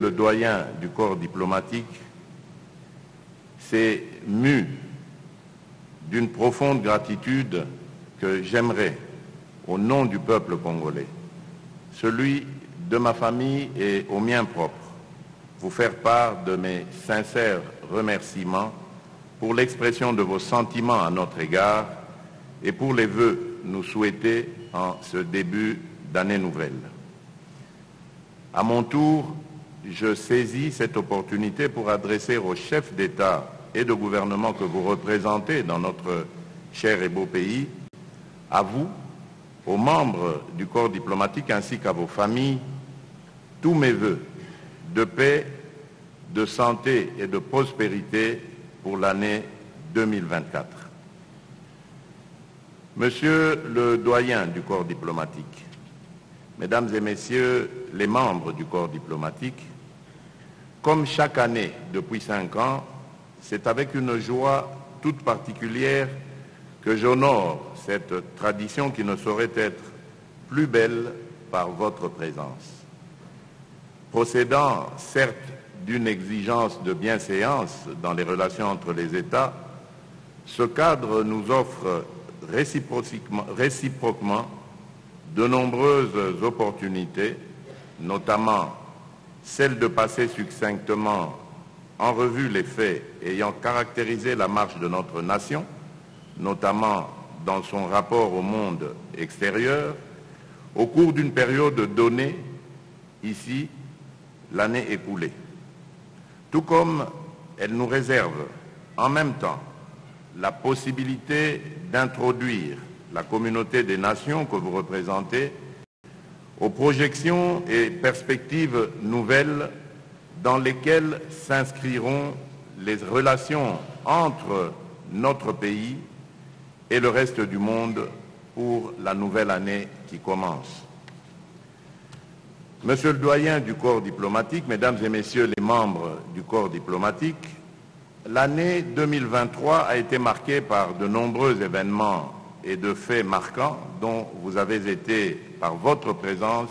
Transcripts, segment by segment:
le doyen du corps diplomatique, s'est mu d'une profonde gratitude que j'aimerais, au nom du peuple congolais, celui de ma famille et au mien propre, vous faire part de mes sincères remerciements pour l'expression de vos sentiments à notre égard et pour les vœux nous souhaités en ce début d'année nouvelle. À mon tour, je saisis cette opportunité pour adresser aux chefs d'État et de gouvernement que vous représentez dans notre cher et beau pays, à vous, aux membres du corps diplomatique ainsi qu'à vos familles, tous mes vœux de paix, de santé et de prospérité pour l'année 2024. Monsieur le doyen du corps diplomatique, Mesdames et Messieurs les membres du corps diplomatique, comme chaque année depuis 5 ans, c'est avec une joie toute particulière que j'honore cette tradition qui ne saurait être plus belle par votre présence. Procédant certes d'une exigence de bienséance dans les relations entre les États, ce cadre nous offre réciproquement de nombreuses opportunités, notamment celle de passer succinctement en revue les faits ayant caractérisé la marche de notre nation, notamment dans son rapport au monde extérieur, au cours d'une période donnée, ici, l'année écoulée. Tout comme elle nous réserve en même temps la possibilité d'introduire la communauté des nations que vous représentez aux projections et perspectives nouvelles dans lesquelles s'inscriront les relations entre notre pays et le reste du monde pour la nouvelle année qui commence. Monsieur le doyen du corps diplomatique, Mesdames et Messieurs les membres du corps diplomatique, l'année 2023 a été marquée par de nombreux événements et de faits marquants dont vous avez été, par votre présence,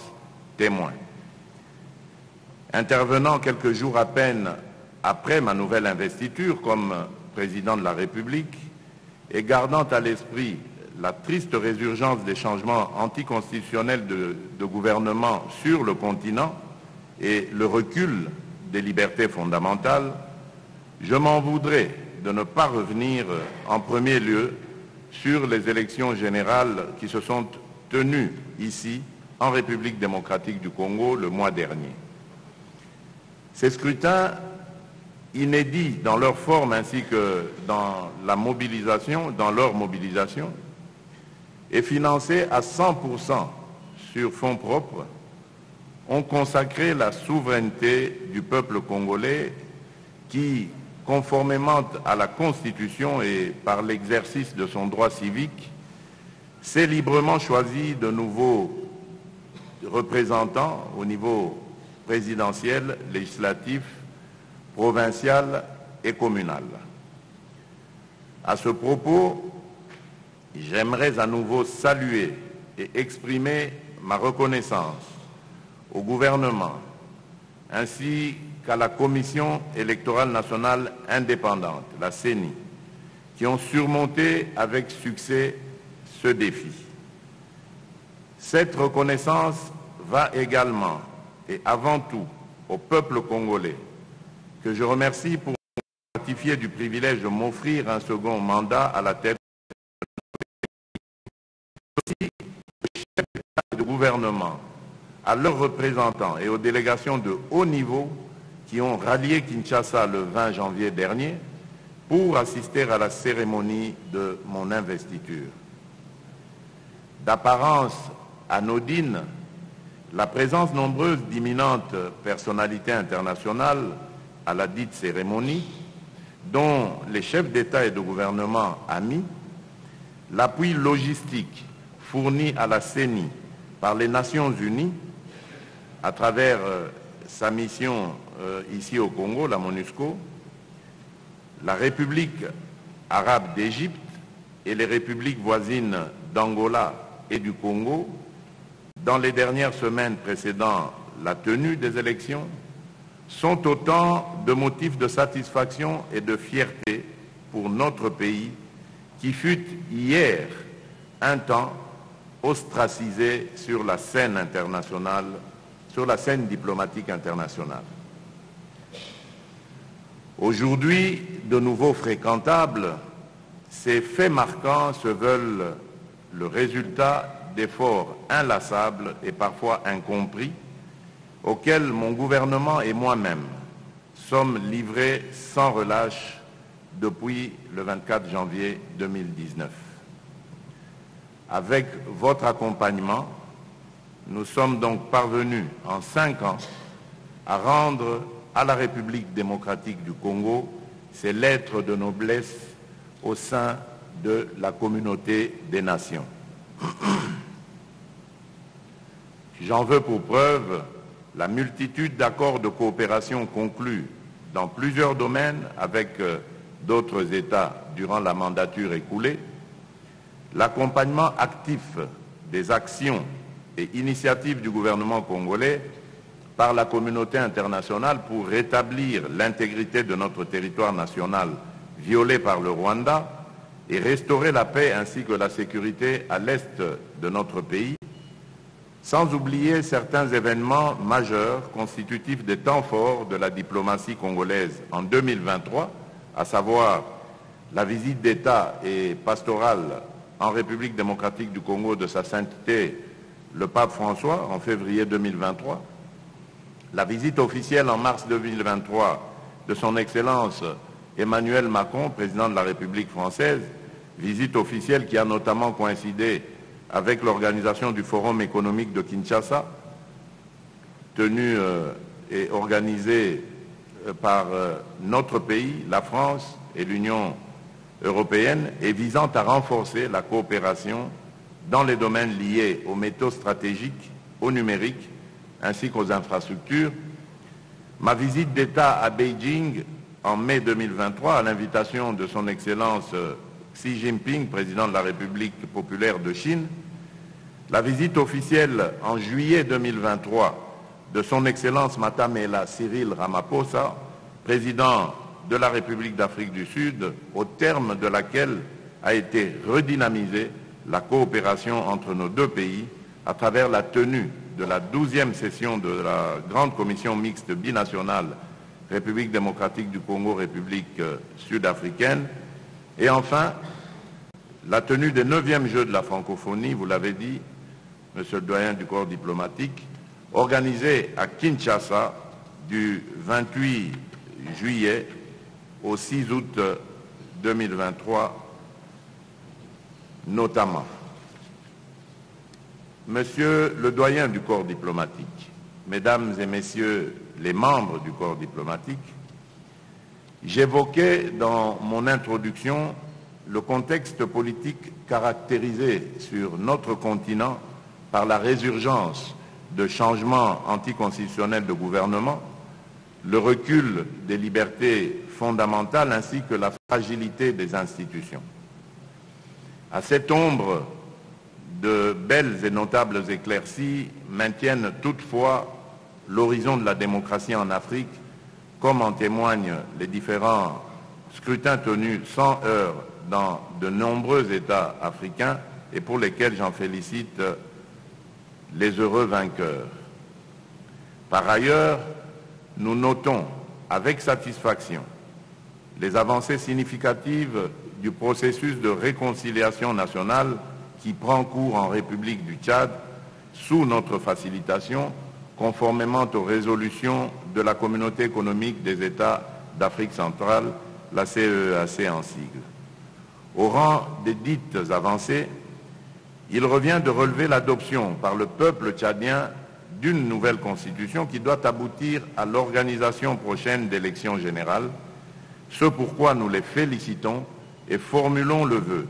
témoins. Intervenant quelques jours à peine après ma nouvelle investiture comme président de la République et gardant à l'esprit la triste résurgence des changements anticonstitutionnels de gouvernement sur le continent et le recul des libertés fondamentales, je m'en voudrais de ne pas revenir en premier lieu sur les élections générales qui se sont tenues ici, en République démocratique du Congo, le mois dernier. Ces scrutins, inédits dans leur forme ainsi que dans leur mobilisation, et financés à 100% sur fonds propres, ont consacré la souveraineté du peuple congolais qui, conformément à la Constitution et par l'exercice de son droit civique, s'est librement choisi de nouveaux représentants au niveau présidentiel, législatif, provincial et communal. À ce propos, j'aimerais à nouveau saluer et exprimer ma reconnaissance au gouvernement ainsi qu'à la Commission électorale nationale indépendante, la CENI, qui ont surmonté avec succès ce défi. Cette reconnaissance va également et avant tout au peuple congolais, que je remercie pour ratifier du privilège de m'offrir un second mandat à la tête aussi aux chefs d'État et de gouvernement, à leurs représentants et aux délégations de haut niveau qui ont rallié Kinshasa le 20 janvier dernier pour assister à la cérémonie de mon investiture. D'apparence anodine, la présence nombreuse d'imminentes personnalités internationales à la dite cérémonie, dont les chefs d'État et de gouvernement amis, l'appui logistique fourni à la CENI par les Nations Unies à travers sa mission ici au Congo, la MONUSCO, la République arabe d'Égypte et les républiques voisines d'Angola et du Congo, dans les dernières semaines précédant la tenue des élections, sont autant de motifs de satisfaction et de fierté pour notre pays qui fut hier un temps ostracisé sur la scène internationale, sur la scène diplomatique internationale. Aujourd'hui, de nouveau fréquentables, ces faits marquants se veulent le résultat d'efforts inlassables et parfois incompris auxquels mon gouvernement et moi-même sommes livrés sans relâche depuis le 24 janvier 2019. Avec votre accompagnement, nous sommes donc parvenus en 5 ans à rendre à la République démocratique du Congo ses lettres de noblesse au sein de la communauté des nations. J'en veux pour preuve la multitude d'accords de coopération conclus dans plusieurs domaines avec d'autres États durant la mandature écoulée, l'accompagnement actif des actions et initiatives du gouvernement congolais par la communauté internationale pour rétablir l'intégrité de notre territoire national violé par le Rwanda et restaurer la paix ainsi que la sécurité à l'est de notre pays, sans oublier certains événements majeurs constitutifs des temps forts de la diplomatie congolaise en 2023, à savoir la visite d'État et pastorale en République démocratique du Congo de sa sainteté le pape François en février 2023, la visite officielle en mars 2023 de son Excellence Emmanuel Macron, président de la République française, visite officielle qui a notamment coïncidé avec l'organisation du Forum économique de Kinshasa, tenu et organisé par notre pays, la France et l'Union européenne, et visant à renforcer la coopération dans les domaines liés aux métaux stratégiques, au numérique, ainsi qu'aux infrastructures. Ma visite d'État à Beijing en mai 2023, à l'invitation de son Excellence Xi Jinping, président de la République populaire de Chine, la visite officielle en juillet 2023 de son Excellence Matamela Cyril Ramaphosa, président de la République d'Afrique du Sud, au terme de laquelle a été redynamisée la coopération entre nos deux pays à travers la tenue de la 12e session de la Grande Commission mixte binationale République démocratique du Congo, République sud-africaine, et enfin la tenue des 9e Jeux de la francophonie, vous l'avez dit, Monsieur le doyen du corps diplomatique, organisés à Kinshasa du 28 juillet au 6 août 2023 notamment. Monsieur le doyen du corps diplomatique, Mesdames et Messieurs les membres du corps diplomatique, j'évoquais dans mon introduction le contexte politique caractérisé sur notre continent par la résurgence de changements anticonstitutionnels de gouvernement, le recul des libertés fondamentales ainsi que la fragilité des institutions. À cette ombre, de belles et notables éclaircies maintiennent toutefois l'horizon de la démocratie en Afrique, comme en témoignent les différents scrutins tenus sans heurts dans de nombreux États africains et pour lesquels j'en félicite les heureux vainqueurs. Par ailleurs, nous notons avec satisfaction les avancées significatives du processus de réconciliation nationale qui prend cours en République du Tchad sous notre facilitation, conformément aux résolutions de la Communauté économique des États d'Afrique centrale, la CEEAC en sigle. Au rang des dites avancées, il revient de relever l'adoption par le peuple tchadien d'une nouvelle constitution qui doit aboutir à l'organisation prochaine d'élections générales, ce pourquoi nous les félicitons et formulons le vœu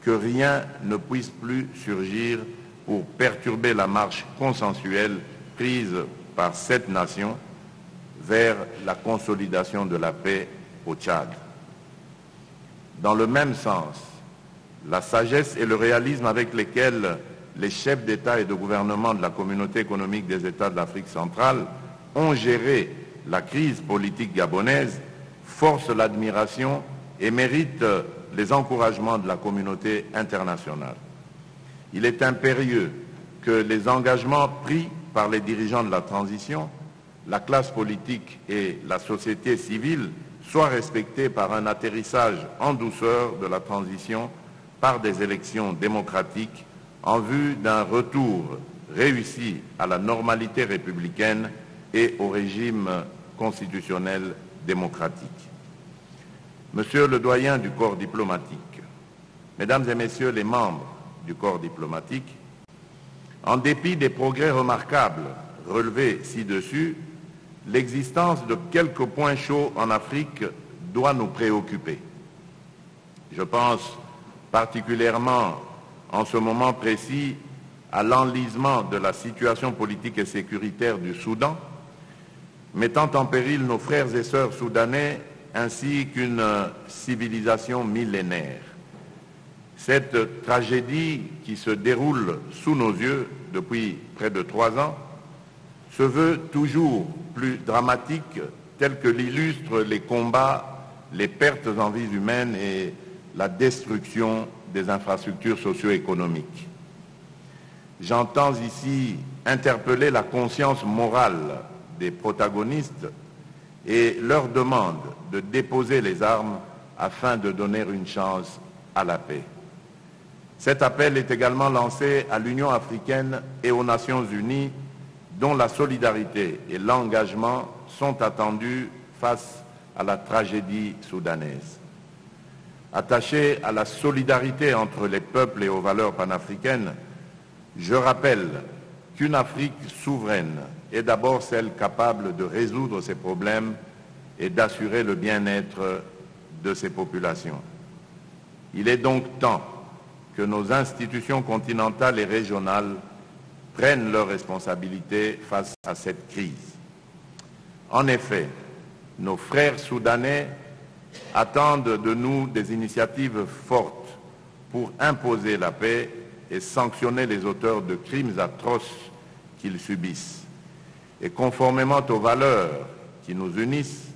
que rien ne puisse plus surgir pour perturber la marche consensuelle prise par cette nation vers la consolidation de la paix au Tchad. Dans le même sens, la sagesse et le réalisme avec lesquels les chefs d'État et de gouvernement de la Communauté économique des États de l'Afrique centrale ont géré la crise politique gabonaise force l'admiration et mérite les encouragements de la communauté internationale. Il est impérieux que les engagements pris par les dirigeants de la transition, la classe politique et la société civile soient respectés par un atterrissage en douceur de la transition par des élections démocratiques en vue d'un retour réussi à la normalité républicaine et au régime constitutionnel démocratique. Monsieur le doyen du corps diplomatique, Mesdames et Messieurs les membres du corps diplomatique, en dépit des progrès remarquables relevés ci-dessus, l'existence de quelques points chauds en Afrique doit nous préoccuper. Je pense particulièrement en ce moment précis à l'enlisement de la situation politique et sécuritaire du Soudan, mettant en péril nos frères et sœurs soudanais ainsi qu'une civilisation millénaire. Cette tragédie qui se déroule sous nos yeux depuis près de 3 ans se veut toujours plus dramatique, tel que l'illustrent les combats, les pertes en vies humaines et la destruction des infrastructures socio-économiques. J'entends ici interpeller la conscience morale des protagonistes et leur demande de déposer les armes afin de donner une chance à la paix. Cet appel est également lancé à l'Union africaine et aux Nations unies, dont la solidarité et l'engagement sont attendus face à la tragédie soudanaise. Attaché à la solidarité entre les peuples et aux valeurs panafricaines, je rappelle qu'une Afrique souveraine est d'abord celle capable de résoudre ses problèmes et d'assurer le bien-être de ses populations. Il est donc temps que nos institutions continentales et régionales prennent leurs responsabilités face à cette crise. En effet, nos frères soudanais attendent de nous des initiatives fortes pour imposer la paix et sanctionner les auteurs de crimes atroces qu'ils subissent. Et conformément aux valeurs qui nous unissent,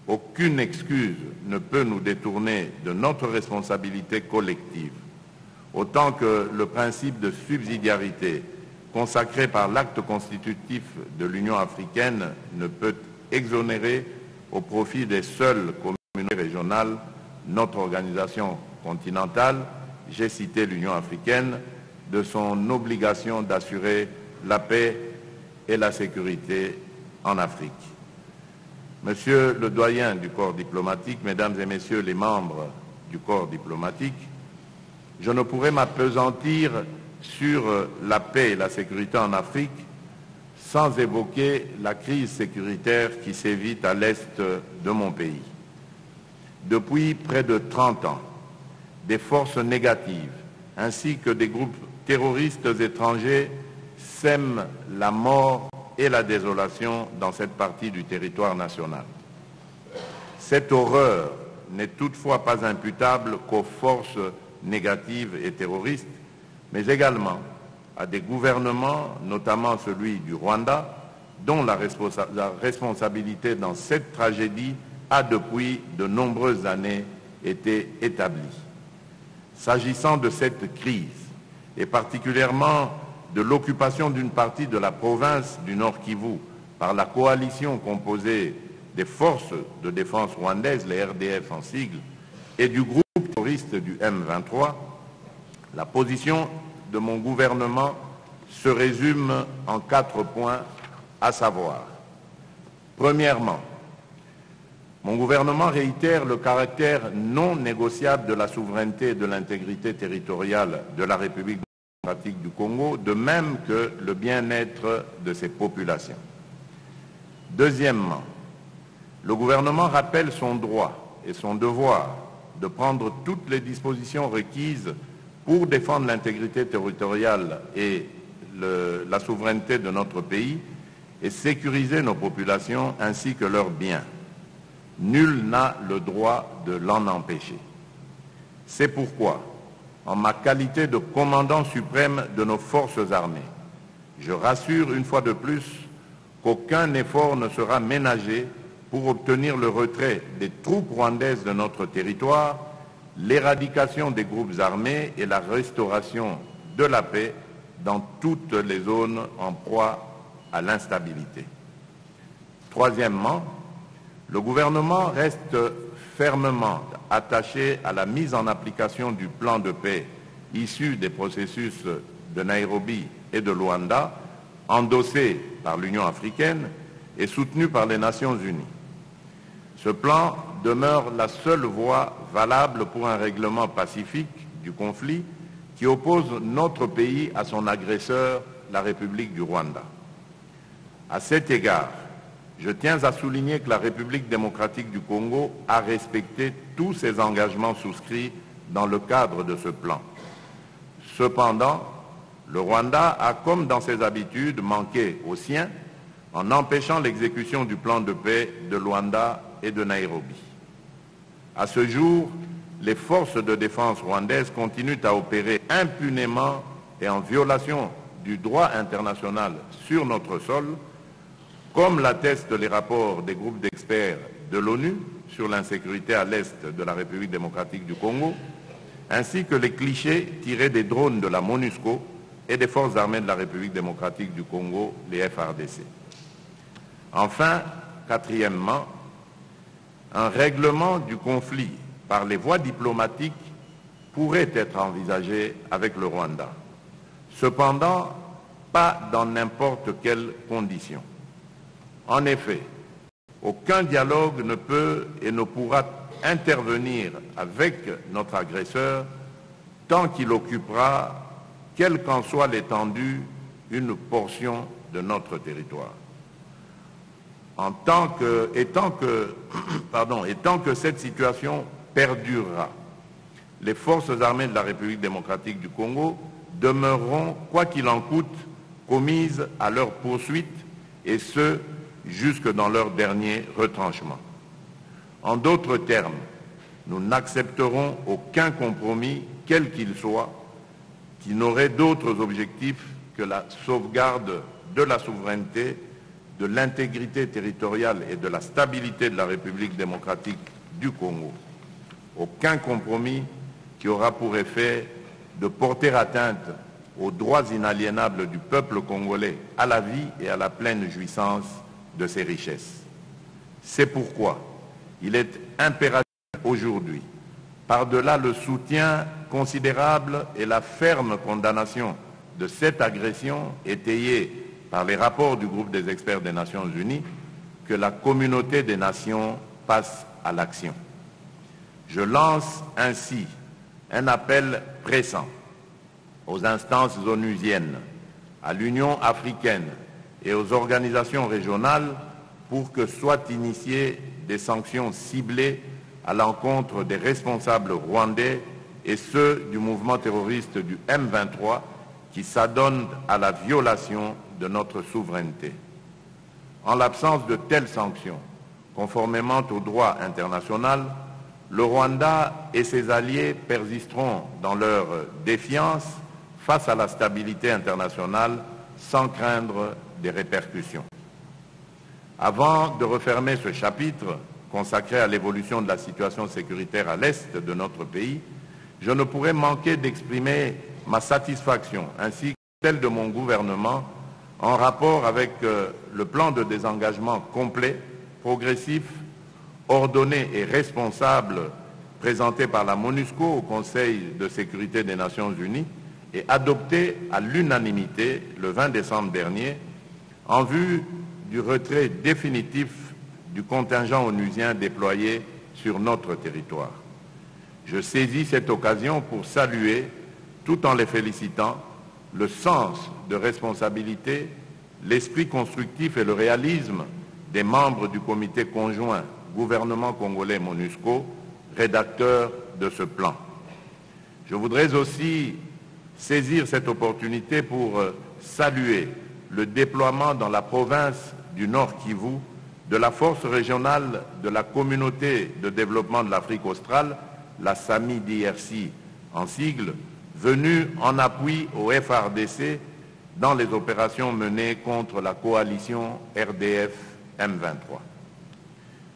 aucune excuse ne peut nous détourner de notre responsabilité collective, autant que le principe de subsidiarité consacré par l'acte constitutif de l'Union africaine ne peut exonérer au profit des seules communautés régionales notre organisation continentale, j'ai cité l'Union africaine, de son obligation d'assurer la paix et la sécurité en Afrique. Monsieur le doyen du corps diplomatique, Mesdames et Messieurs les membres du corps diplomatique, je ne pourrais m'appesantir sur la paix et la sécurité en Afrique sans évoquer la crise sécuritaire qui sévit à l'est de mon pays. Depuis près de 30 ans, des forces négatives ainsi que des groupes terroristes étrangers sèment la mort et la désolation dans cette partie du territoire national. Cette horreur n'est toutefois pas imputable qu'aux forces négatives et terroristes, mais également à des gouvernements, notamment celui du Rwanda, dont la responsabilité dans cette tragédie a depuis de nombreuses années été établie. S'agissant de cette crise, et particulièrement de l'occupation d'une partie de la province du Nord Kivu par la coalition composée des forces de défense rwandaises, les RDF en sigle, et du groupe terroriste du M23, la position de mon gouvernement se résume en 4 points, à savoir: premièrement, mon gouvernement réitère le caractère non négociable de la souveraineté et de l'intégrité territoriale de la République démocratique du Congo, de même que le bien-être de ses populations. Deuxièmement, le gouvernement rappelle son droit et son devoir de prendre toutes les dispositions requises pour défendre l'intégrité territoriale et la souveraineté de notre pays et sécuriser nos populations ainsi que leurs biens. Nul n'a le droit de l'en empêcher. C'est pourquoi, en ma qualité de commandant suprême de nos forces armées, je rassure une fois de plus qu'aucun effort ne sera ménagé pour obtenir le retrait des troupes rwandaises de notre territoire, l'éradication des groupes armés et la restauration de la paix dans toutes les zones en proie à l'instabilité. Troisièmement, le gouvernement reste fermement attaché à la mise en application du plan de paix issu des processus de Nairobi et de Luanda, endossé par l'Union africaine et soutenu par les Nations unies. Ce plan demeure la seule voie valable pour un règlement pacifique du conflit qui oppose notre pays à son agresseur, la République du Rwanda. À cet égard, je tiens à souligner que la République démocratique du Congo a respecté tous ses engagements souscrits dans le cadre de ce plan. Cependant, le Rwanda a, comme dans ses habitudes, manqué aux siens en empêchant l'exécution du plan de paix de Luanda et de Nairobi. À ce jour, les forces de défense rwandaises continuent à opérer impunément et en violation du droit international sur notre sol, comme l'attestent les rapports des groupes d'experts de l'ONU sur l'insécurité à l'est de la République démocratique du Congo, ainsi que les clichés tirés des drones de la MONUSCO et des forces armées de la République démocratique du Congo, les FARDC. Enfin, quatrièmement, un règlement du conflit par les voies diplomatiques pourrait être envisagé avec le Rwanda. Cependant, pas dans n'importe quelles conditions. En effet, aucun dialogue ne peut et ne pourra intervenir avec notre agresseur tant qu'il occupera, quelle qu'en soit l'étendue, une portion de notre territoire. Tant que cette situation perdurera, les forces armées de la République démocratique du Congo demeureront, quoi qu'il en coûte, commises à leur poursuite, et ce, jusque dans leur dernier retranchement. En d'autres termes, nous n'accepterons aucun compromis, quel qu'il soit, qui n'aurait d'autres objectifs que la sauvegarde de la souveraineté, de l'intégrité territoriale et de la stabilité de la République démocratique du Congo. Aucun compromis qui aura pour effet de porter atteinte aux droits inaliénables du peuple congolais à la vie et à la pleine jouissance de ses richesses. C'est pourquoi il est impératif aujourd'hui, par-delà le soutien considérable et la ferme condamnation de cette agression étayée par les rapports du groupe des experts des Nations Unies, que la communauté des nations passe à l'action. Je lance ainsi un appel pressant aux instances onusiennes, à l'Union africaine et aux organisations régionales pour que soient initiées des sanctions ciblées à l'encontre des responsables rwandais et ceux du mouvement terroriste du M23 qui s'adonnent à la violation de notre souveraineté. En l'absence de telles sanctions, conformément au droit international, le Rwanda et ses alliés persisteront dans leur défiance face à la stabilité internationale sans craindre des répercussions. Avant de refermer ce chapitre consacré à l'évolution de la situation sécuritaire à l'est de notre pays, je ne pourrais manquer d'exprimer ma satisfaction ainsi que celle de mon gouvernement en rapport avec le plan de désengagement complet, progressif, ordonné et responsable présenté par la MONUSCO au Conseil de sécurité des Nations Unies et adopté à l'unanimité le 20 décembre dernier en vue du retrait définitif du contingent onusien déployé sur notre territoire. Je saisis cette occasion pour saluer, tout en les félicitant, le sens de responsabilité, l'esprit constructif et le réalisme des membres du comité conjoint gouvernement congolais MONUSCO, rédacteur de ce plan. Je voudrais aussi saisir cette opportunité pour saluer le déploiement dans la province du Nord Kivu de la force régionale de la communauté de développement de l'Afrique australe, la SAMI-DRC en sigle, venue en appui au FARDC dans les opérations menées contre la coalition RDF-M23.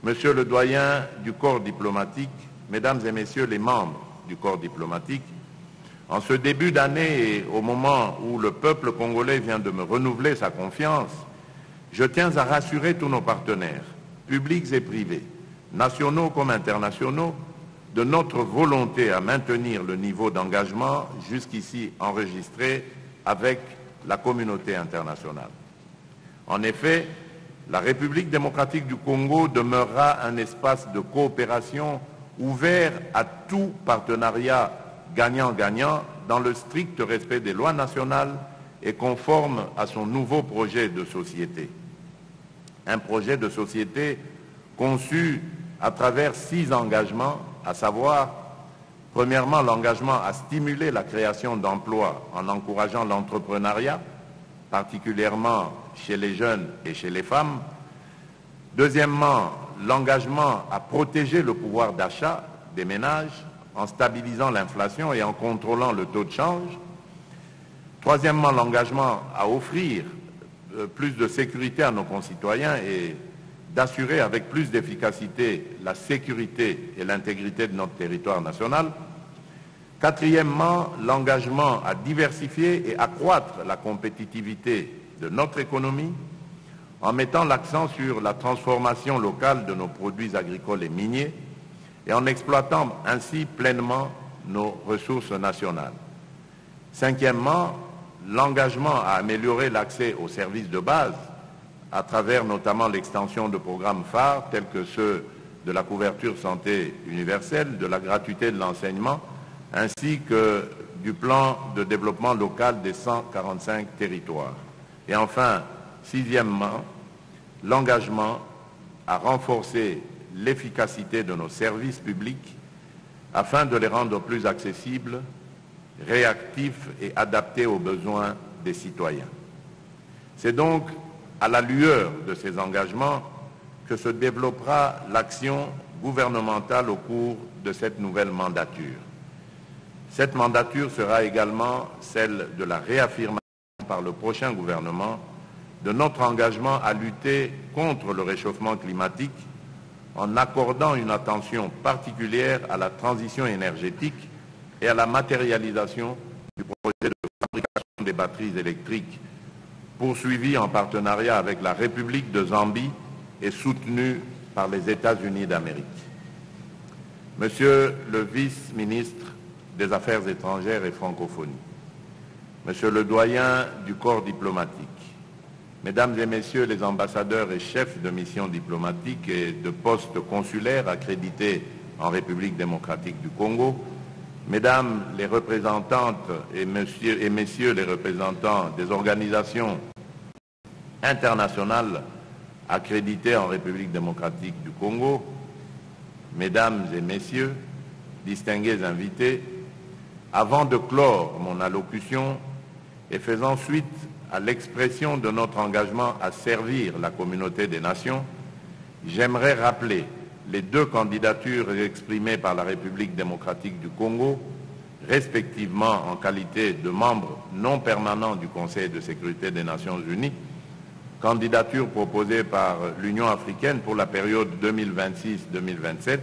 Monsieur le doyen du corps diplomatique, Mesdames et Messieurs les membres du corps diplomatique, en ce début d'année et au moment où le peuple congolais vient de me renouveler sa confiance, je tiens à rassurer tous nos partenaires, publics et privés, nationaux comme internationaux, de notre volonté à maintenir le niveau d'engagement jusqu'ici enregistré avec la communauté internationale. En effet, la République démocratique du Congo demeurera un espace de coopération ouvert à tout partenariat gagnant-gagnant dans le strict respect des lois nationales et conforme à son nouveau projet de société. Un projet de société conçu à travers 6 engagements, à savoir, premièrement, l'engagement à stimuler la création d'emplois en encourageant l'entrepreneuriat, particulièrement chez les jeunes et chez les femmes. Deuxièmement, l'engagement à protéger le pouvoir d'achat des ménages en stabilisant l'inflation et en contrôlant le taux de change. Troisièmement, l'engagement à offrir plus de sécurité à nos concitoyens et d'assurer avec plus d'efficacité la sécurité et l'intégrité de notre territoire national. Quatrièmement, l'engagement à diversifier et accroître la compétitivité de notre économie en mettant l'accent sur la transformation locale de nos produits agricoles et miniers et en exploitant ainsi pleinement nos ressources nationales. Cinquièmement, l'engagement à améliorer l'accès aux services de base à travers notamment l'extension de programmes phares tels que ceux de la couverture santé universelle, de la gratuité de l'enseignement, ainsi que du plan de développement local des 145 territoires. Et enfin, sixièmement, l'engagement à renforcer l'efficacité de nos services publics afin de les rendre plus accessibles, réactifs et adaptés aux besoins des citoyens. C'est donc à la lueur de ces engagements que se développera l'action gouvernementale au cours de cette nouvelle mandature. Cette mandature sera également celle de la réaffirmation par le prochain gouvernement de notre engagement à lutter contre le réchauffement climatique en accordant une attention particulière à la transition énergétique et à la matérialisation du projet de fabrication des batteries électriques poursuivi en partenariat avec la République de Zambie et soutenu par les États-Unis d'Amérique. Monsieur le vice-ministre des Affaires étrangères et francophonie, Monsieur le doyen du corps diplomatique, Mesdames et Messieurs les ambassadeurs et chefs de mission diplomatique et de postes consulaires accrédités en République démocratique du Congo, Mesdames les représentantes et Messieurs les représentants des organisations internationales accréditées en République démocratique du Congo, Mesdames et Messieurs, distingués invités, avant de clore mon allocution et faisant suite à l'expression de notre engagement à servir la communauté des nations, j'aimerais rappeler les 2 candidatures exprimées par la République démocratique du Congo, respectivement en qualité de membre non permanent du Conseil de sécurité des Nations Unies, candidature proposée par l'Union africaine pour la période 2026-2027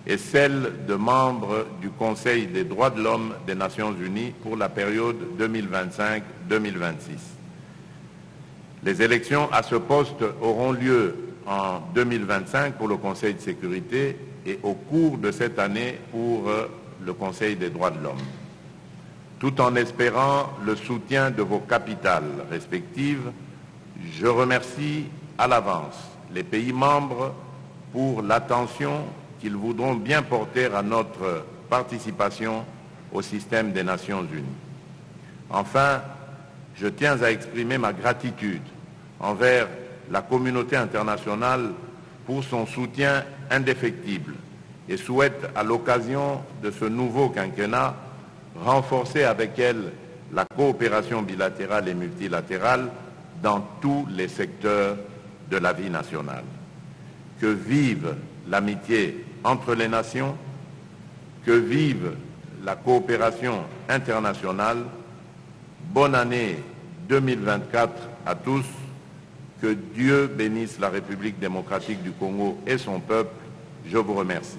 et celle de membre du Conseil des droits de l'homme des Nations Unies pour la période 2025-2026. Les élections à ce poste auront lieu en 2025 pour le Conseil de sécurité et au cours de cette année pour le Conseil des droits de l'homme. Tout en espérant le soutien de vos capitales respectives, je remercie à l'avance les pays membres pour l'attention qu'ils voudront bien porter à notre participation au système des Nations Unies. Enfin, je tiens à exprimer ma gratitude envers la communauté internationale pour son soutien indéfectible et souhaite, à l'occasion de ce nouveau quinquennat, renforcer avec elle la coopération bilatérale et multilatérale dans tous les secteurs de la vie nationale. Que vive l'amitié entre les nations, que vive la coopération internationale. Bonne année 2024 à tous. Que Dieu bénisse la République démocratique du Congo et son peuple. Je vous remercie.